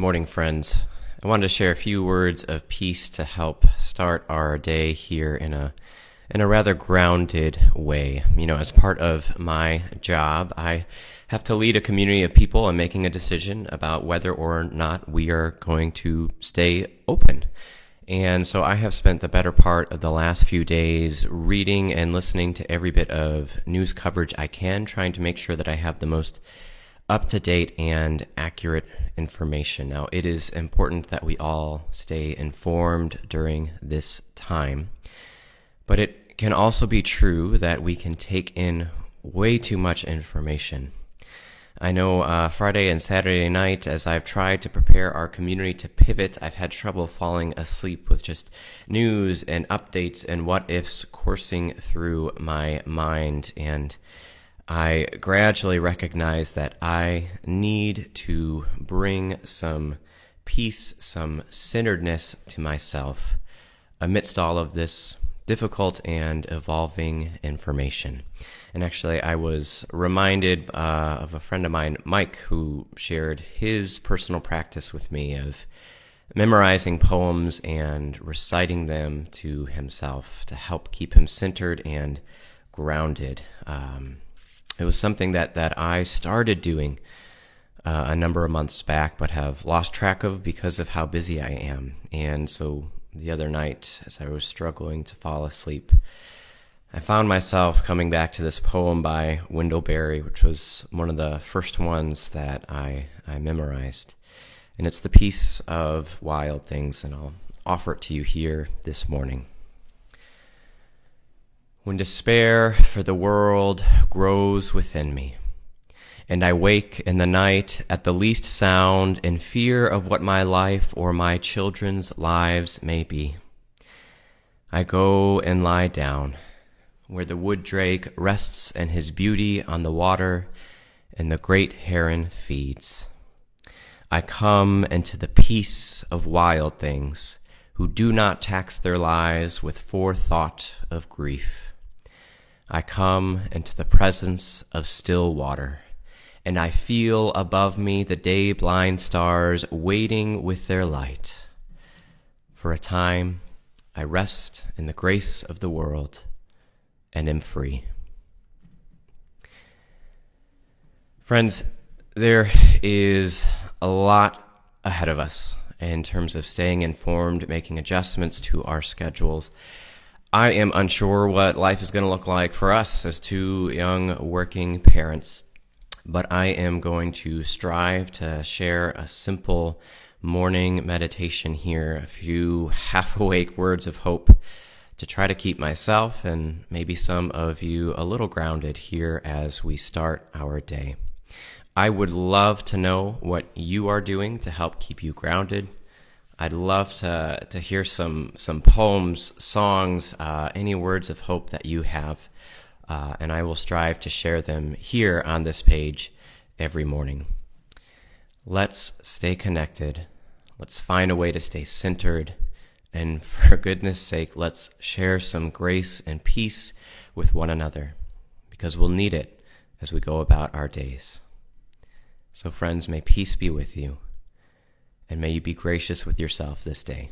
morning, friends. I wanted to share a few words of peace to help start our day here in a rather grounded way. As part of my job, I have to lead a community of people and making a decision about whether or not we are going to stay open. And so I have spent the better part of the last few days reading and listening to every bit of news coverage I can, trying to make sure that I have the most up-to-date and accurate information. Now, it is important that we all stay informed during this time, but it can also be true that we can take in way too much information. I know Friday and Saturday night, as I've tried to prepare our community to pivot, I've had trouble falling asleep with just news and updates and what-ifs coursing through my mind. And I gradually recognize that I need to bring some peace, some centeredness to myself amidst all of this difficult and evolving information. And actually, I was reminded of a friend of mine, Mike, who shared his personal practice with me of memorizing poems and reciting them to himself to help keep him centered and grounded. It was something that I started doing a number of months back, but have lost track of because of how busy I am. And so the other night, as I was struggling to fall asleep, I found myself coming back to this poem by Wendell Berry, which was one of the first ones that I memorized. And it's the Peace of Wild Things, and I'll offer it to you here this morning. When despair for the world grows within me, and I wake in the night at the least sound in fear of what my life or my children's lives may be, I go and lie down where the wood drake rests in his beauty on the water and the great heron feeds. I come into the peace of wild things who do not tax their lives with forethought of grief. I come into the presence of still water, and I feel above me the day-blind stars waiting with their light. For a time, I rest in the grace of the world and am free. Friends, there is a lot ahead of us in terms of staying informed, making adjustments to our schedules. I am unsure what life is going to look like for us as two young working parents, but I am going to strive to share a simple morning meditation here, a few half-awake words of hope to try to keep myself and maybe some of you a little grounded here as we start our day. I would love to know what you are doing to help keep you grounded. I'd love to hear some poems, songs, any words of hope that you have, and I will strive to share them here on this page every morning. Let's stay connected. Let's find a way to stay centered. And for goodness sake, let's share some grace and peace with one another, because we'll need it as we go about our days. So friends, may peace be with you, and may you be gracious with yourself this day.